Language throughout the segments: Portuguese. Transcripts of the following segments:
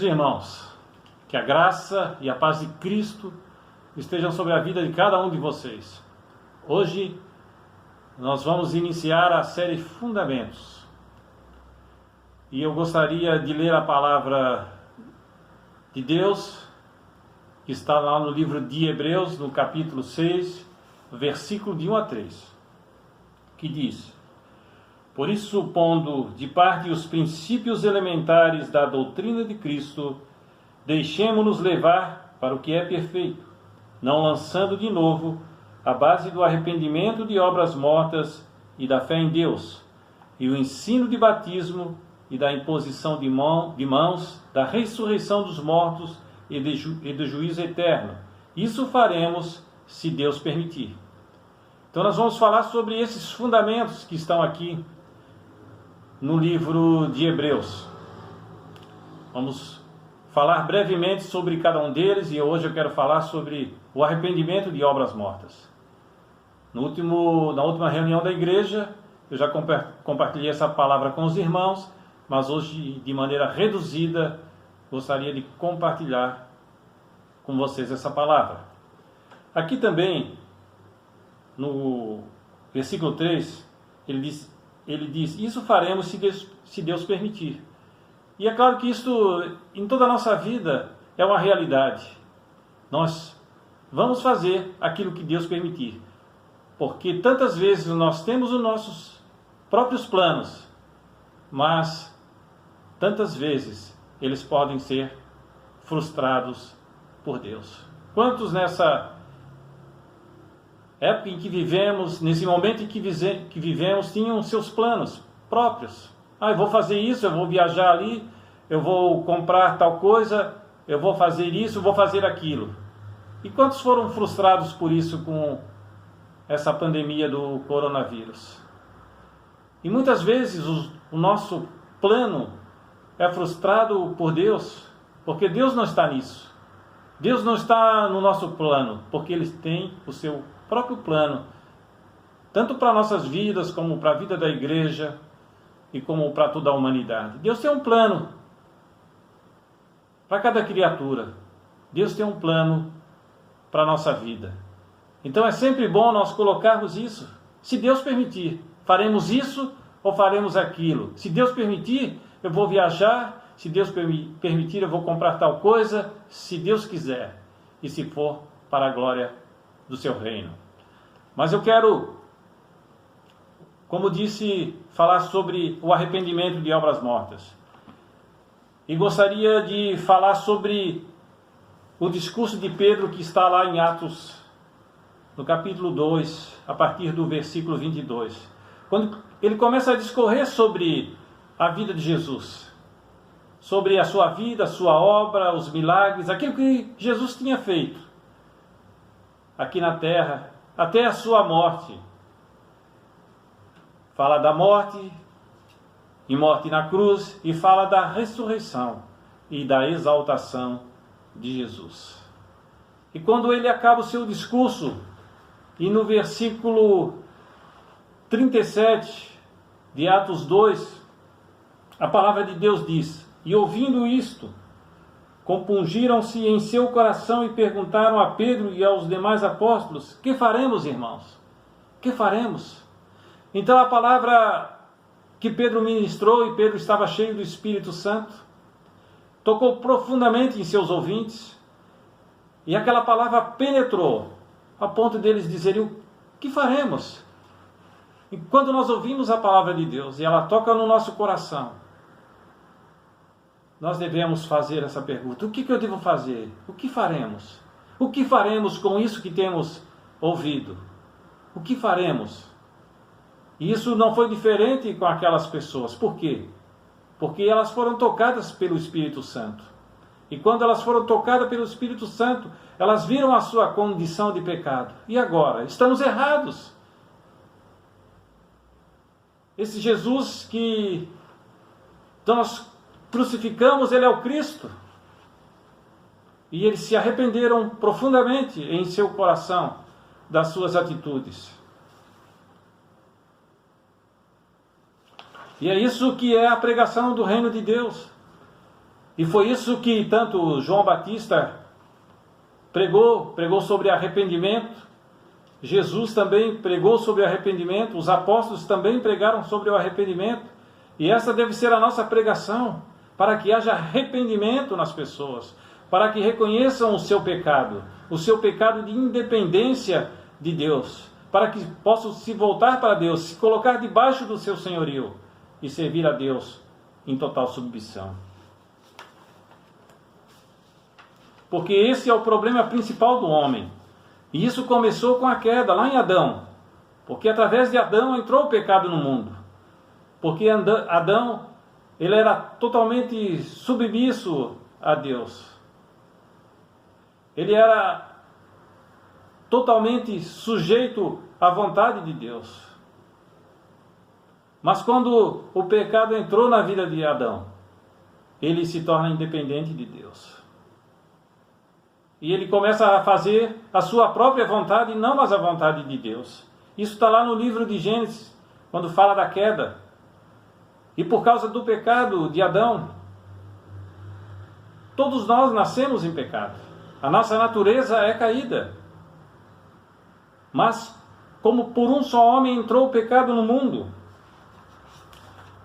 irmãos, que a graça e a paz de Cristo estejam sobre a vida de cada um de vocês. Hoje nós vamos iniciar a série Fundamentos. E eu gostaria de ler a palavra de Deus, que está lá no livro de Hebreus, no capítulo 6, versículo de 1 a 3, que diz: Por isso, pondo de parte os princípios elementares da doutrina de Cristo, deixemo-nos levar para o que é perfeito, não lançando de novo a base do arrependimento de obras mortas e da fé em Deus, e o ensino de batismo e da imposição de mãos, da ressurreição dos mortos e do juízo eterno. Isso faremos, se Deus permitir. Então nós vamos falar sobre esses fundamentos que estão aqui no livro de Hebreus. Vamos falar brevemente sobre cada um deles, e hoje eu quero falar sobre o arrependimento de obras mortas. Na última reunião da igreja, eu já compartilhei essa palavra com os irmãos, mas hoje, de maneira reduzida, gostaria de compartilhar com vocês essa palavra. Aqui também, no versículo 3, ele diz: isso faremos se Deus permitir. E é claro que isso, em toda a nossa vida, é uma realidade. Nós vamos fazer aquilo que Deus permitir. Porque tantas vezes nós temos os nossos próprios planos, mas tantas vezes eles podem ser frustrados por Deus. Quantos nessa época em que vivemos, nesse momento em que vivemos, tinham seus planos próprios? Eu vou fazer isso, eu vou viajar ali, eu vou comprar tal coisa, eu vou fazer isso, eu vou fazer aquilo. E quantos foram frustrados por isso com essa pandemia do coronavírus? E muitas vezes o nosso plano é frustrado por Deus, porque Deus não está nisso. Deus não está no nosso plano, porque Ele tem o seu próprio plano, tanto para nossas vidas, como para a vida da igreja, e como para toda a humanidade. Deus tem um plano para cada criatura. Deus tem um plano para a nossa vida. Então é sempre bom nós colocarmos isso. Se Deus permitir, faremos isso ou faremos aquilo. Se Deus permitir, eu vou viajar. Se Deus permitir, eu vou comprar tal coisa. Se Deus quiser. E se for para a glória do seu reino. Mas eu quero, como disse, falar sobre o arrependimento de obras mortas. E gostaria de falar sobre o discurso de Pedro que está lá em Atos, no capítulo 2, a partir do versículo 22. Quando ele começa a discorrer sobre a vida de Jesus, sobre a sua vida, a sua obra, os milagres, aquilo que Jesus tinha feito aqui na terra, até a sua morte. Fala da morte e morte na cruz, e fala da ressurreição e da exaltação de Jesus. E quando ele acaba o seu discurso, e no versículo 37 de Atos 2, a palavra de Deus diz: E ouvindo isto, compungiram-se em seu coração e perguntaram a Pedro e aos demais apóstolos: Que faremos, irmãos? Que faremos? Então a palavra que Pedro ministrou, e Pedro estava cheio do Espírito Santo, tocou profundamente em seus ouvintes, e aquela palavra penetrou, a ponto deles dizerem: o que faremos? E quando nós ouvimos a palavra de Deus, e ela toca no nosso coração, nós devemos fazer essa pergunta: o que eu devo fazer? O que faremos? O que faremos com isso que temos ouvido? O que faremos? E isso não foi diferente com aquelas pessoas. Por quê? Porque elas foram tocadas pelo Espírito Santo. E quando elas foram tocadas pelo Espírito Santo, elas viram a sua condição de pecado. E agora? Estamos errados. Esse Jesus que nós crucificamos, ele é o Cristo. E eles se arrependeram profundamente em seu coração das suas atitudes. E é isso que é a pregação do reino de Deus. E foi isso que tanto João Batista pregou sobre arrependimento. Jesus também pregou sobre arrependimento. Os apóstolos também pregaram sobre o arrependimento. E essa deve ser a nossa pregação, para que haja arrependimento nas pessoas, para que reconheçam o seu pecado de independência de Deus, para que possam se voltar para Deus, se colocar debaixo do seu senhorio e servir a Deus em total submissão. Porque esse é o problema principal do homem. E isso começou com a queda, lá em Adão. Porque através de Adão entrou o pecado no mundo. Porque Adão, ele era totalmente submisso a Deus. Ele era totalmente sujeito à vontade de Deus. Mas quando o pecado entrou na vida de Adão, ele se torna independente de Deus. E ele começa a fazer a sua própria vontade e não mais a vontade de Deus. Isso está lá no livro de Gênesis, quando fala da queda. E por causa do pecado de Adão, todos nós nascemos em pecado. A nossa natureza é caída. Mas, como por um só homem entrou o pecado no mundo,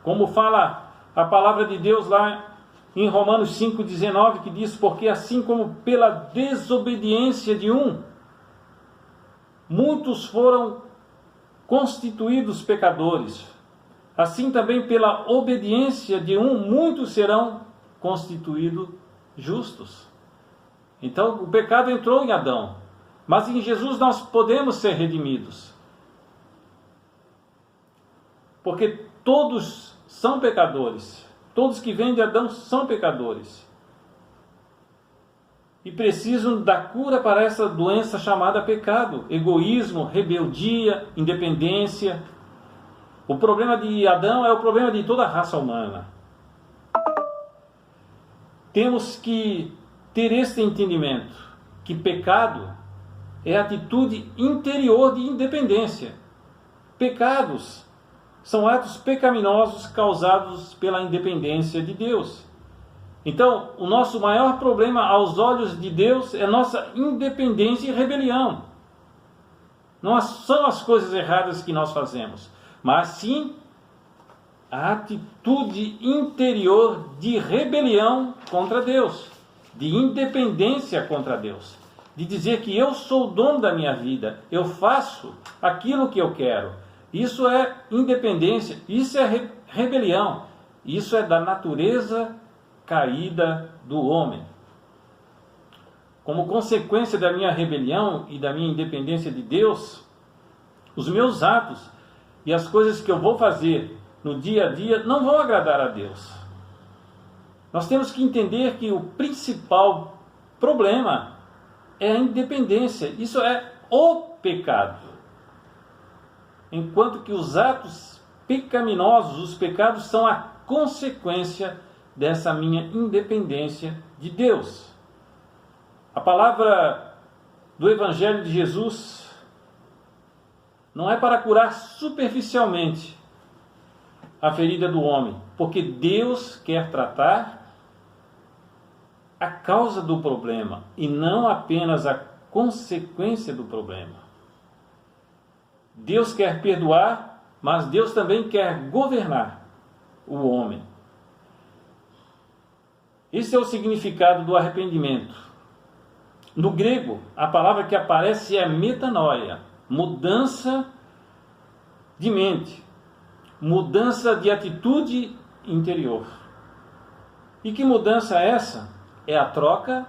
como fala a palavra de Deus lá em Romanos 5,19, que diz: porque assim como pela desobediência de um, muitos foram constituídos pecadores, assim também pela obediência de um, muitos serão constituídos justos. Então o pecado entrou em Adão, mas em Jesus nós podemos ser redimidos, porque todos são pecadores. Todos que vêm de Adão são pecadores. E precisam da cura para essa doença chamada pecado. Egoísmo, rebeldia, independência. O problema de Adão é o problema de toda a raça humana. Temos que ter este entendimento, que pecado é atitude interior de independência. Pecados são atos pecaminosos causados pela independência de Deus. Então, o nosso maior problema aos olhos de Deus é nossa independência e rebelião. Não são as coisas erradas que nós fazemos, mas sim a atitude interior de rebelião contra Deus, de independência contra Deus, de dizer que eu sou o dono da minha vida, eu faço aquilo que eu quero. Isso é independência, isso é rebelião, isso é da natureza caída do homem. Como consequência da minha rebelião e da minha independência de Deus, os meus atos e as coisas que eu vou fazer no dia a dia não vão agradar a Deus. Nós temos que entender que o principal problema é a independência, isso é o pecado. Enquanto que os atos pecaminosos, os pecados, são a consequência dessa minha independência de Deus. A palavra do Evangelho de Jesus não é para curar superficialmente a ferida do homem, porque Deus quer tratar a causa do problema e não apenas a consequência do problema. Deus quer perdoar, mas Deus também quer governar o homem. Esse é o significado do arrependimento. No grego, a palavra que aparece é metanoia, mudança de mente, mudança de atitude interior. E que mudança é essa? É a troca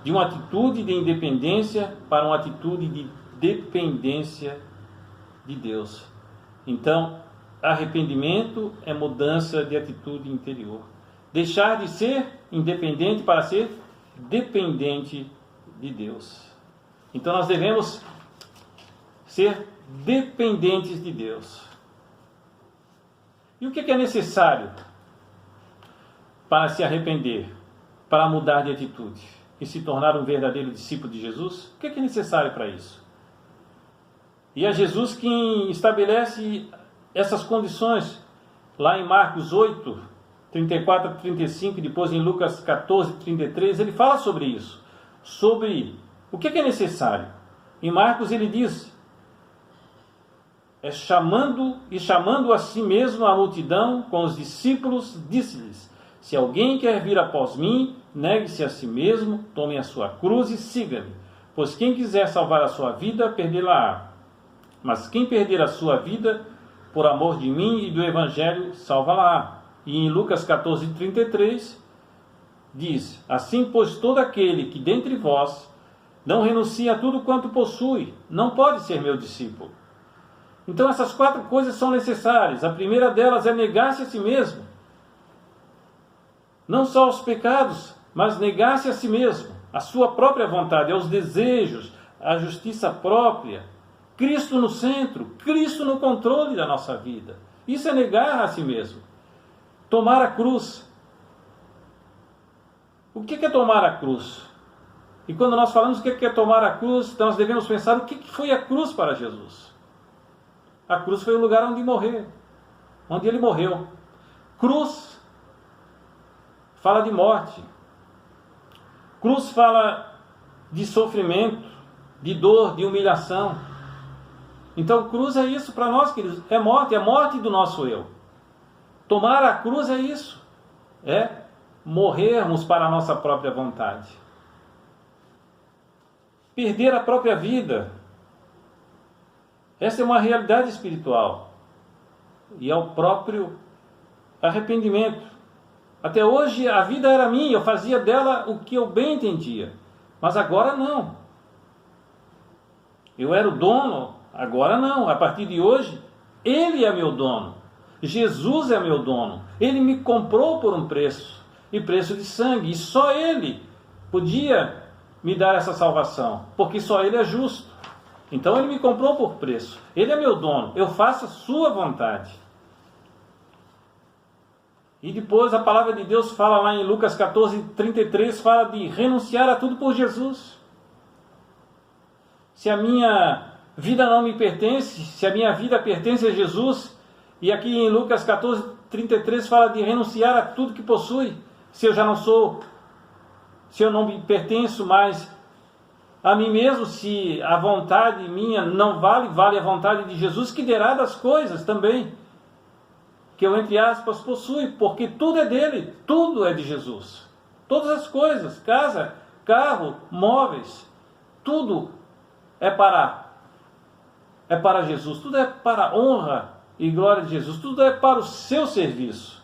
de uma atitude de independência para uma atitude de dependência de Deus. Então, arrependimento é mudança de atitude interior. Deixar de ser independente para ser dependente de Deus. Então nós devemos ser dependentes de Deus. E o que é necessário para se arrepender, para mudar de atitude e se tornar um verdadeiro discípulo de Jesus? O que é necessário para isso? E é Jesus quem estabelece essas condições lá em Marcos 8, 34 a 35, e depois em Lucas 14, 33, ele fala sobre isso, sobre o que é necessário. Em Marcos ele diz, chamando a si mesmo a multidão com os discípulos, disse-lhes: se alguém quer vir após mim, negue-se a si mesmo, tome a sua cruz e siga-me. Pois quem quiser salvar a sua vida, perdê-la-á. Mas quem perder a sua vida, por amor de mim e do Evangelho, salva-la-á. E em Lucas 14, 33, diz: assim, pois, todo aquele que dentre vós não renuncia a tudo quanto possui, não pode ser meu discípulo. Então essas 4 coisas são necessárias. A primeira delas é negar-se a si mesmo. Não só os pecados, mas negar-se a si mesmo, a sua própria vontade, aos desejos, a justiça própria. Cristo no centro, Cristo no controle da nossa vida. Isso é negar a si mesmo. Tomar a cruz. O que é tomar a cruz? E quando nós falamos o que é tomar a cruz, nós devemos pensar o que foi a cruz para Jesus. A cruz foi o lugar onde morreu, onde ele morreu. Cruz fala de morte. Cruz fala de sofrimento, de dor, de humilhação. Então cruz é isso para nós, queridos. É morte do nosso eu. Tomar a cruz é isso. É morrermos para a nossa própria vontade. Perder a própria vida. Essa é uma realidade espiritual. E é o próprio arrependimento. Até hoje a vida era minha, eu fazia dela o que eu bem entendia. Mas agora não. Eu era o dono, agora não. A partir de hoje, Ele é meu dono. Jesus é meu dono. Ele me comprou por um preço, e preço de sangue. E só Ele podia me dar essa salvação, porque só Ele é justo. Então Ele me comprou por preço. Ele é meu dono. Eu faço a sua vontade. E depois a palavra de Deus fala lá em Lucas 14, 33, fala de renunciar a tudo por Jesus. Se a minha vida não me pertence, se a minha vida pertence a Jesus, e aqui em Lucas 14, 33 fala de renunciar a tudo que possui, se eu já não sou, se eu não me pertenço mais a mim mesmo, se a vontade minha não vale a vontade de Jesus, que derá das coisas também, que eu, entre aspas, possui, porque tudo é dele, tudo é de Jesus. Todas as coisas, casa, carro, móveis, tudo é para Jesus, tudo é para a honra e glória de Jesus, tudo é para o seu serviço.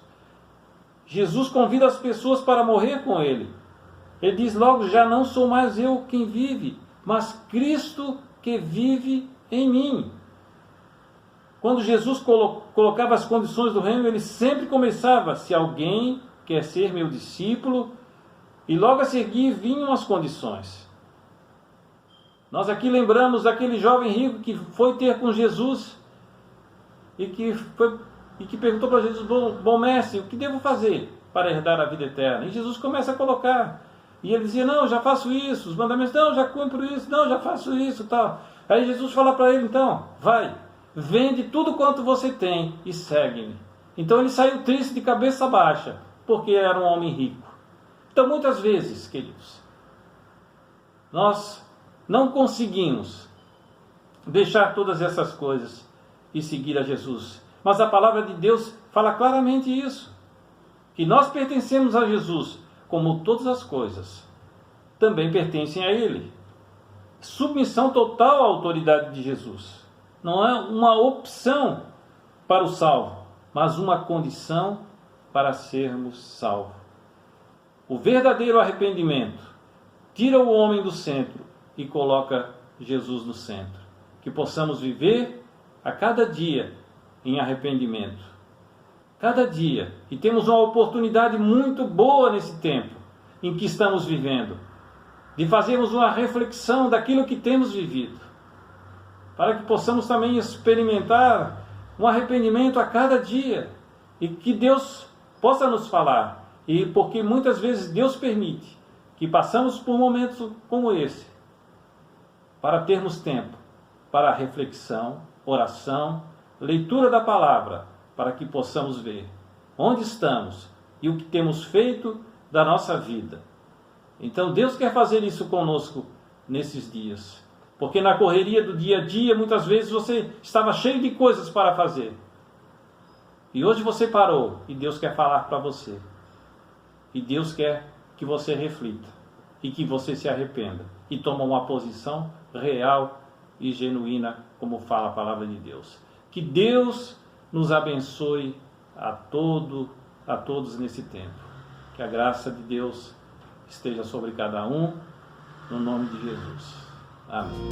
Jesus convida as pessoas para morrer com Ele. Ele diz logo: já não sou mais eu quem vive, mas Cristo que vive em mim. Quando Jesus colocava as condições do reino, ele sempre começava: se alguém quer ser meu discípulo, e logo a seguir vinham as condições. Nós aqui lembramos daquele jovem rico que foi ter com Jesus e que perguntou para Jesus: bom mestre, o que devo fazer para herdar a vida eterna? E Jesus começa a colocar, e ele dizia: não, já faço isso, os mandamentos, não, já cumpro isso, não, já faço isso, tal. Aí Jesus fala para ele: então, vai, vende tudo quanto você tem e segue-me. Então ele saiu triste, de cabeça baixa, porque era um homem rico. Então muitas vezes, queridos, nós não conseguimos deixar todas essas coisas e seguir a Jesus. Mas a palavra de Deus fala claramente isso, que nós pertencemos a Jesus, como todas as coisas também pertencem a Ele. Submissão total à autoridade de Jesus. Não é uma opção para o salvo, mas uma condição para sermos salvos. O verdadeiro arrependimento tira o homem do centro e coloca Jesus no centro. Que possamos viver a cada dia em arrependimento. Cada dia. E temos uma oportunidade muito boa nesse tempo em que estamos vivendo, de fazermos uma reflexão daquilo que temos vivido, para que possamos também experimentar um arrependimento a cada dia, e que Deus possa nos falar, e porque muitas vezes Deus permite que passamos por momentos como esse, para termos tempo para reflexão, oração, leitura da palavra, para que possamos ver onde estamos, e o que temos feito da nossa vida. Então Deus quer fazer isso conosco nesses dias. Porque na correria do dia a dia, muitas vezes você estava cheio de coisas para fazer. E hoje você parou e Deus quer falar para você. E Deus quer que você reflita e que você se arrependa e tome uma posição real e genuína, como fala a palavra de Deus. Que Deus nos abençoe a todos nesse tempo. Que a graça de Deus esteja sobre cada um, no nome de Jesus. Amém.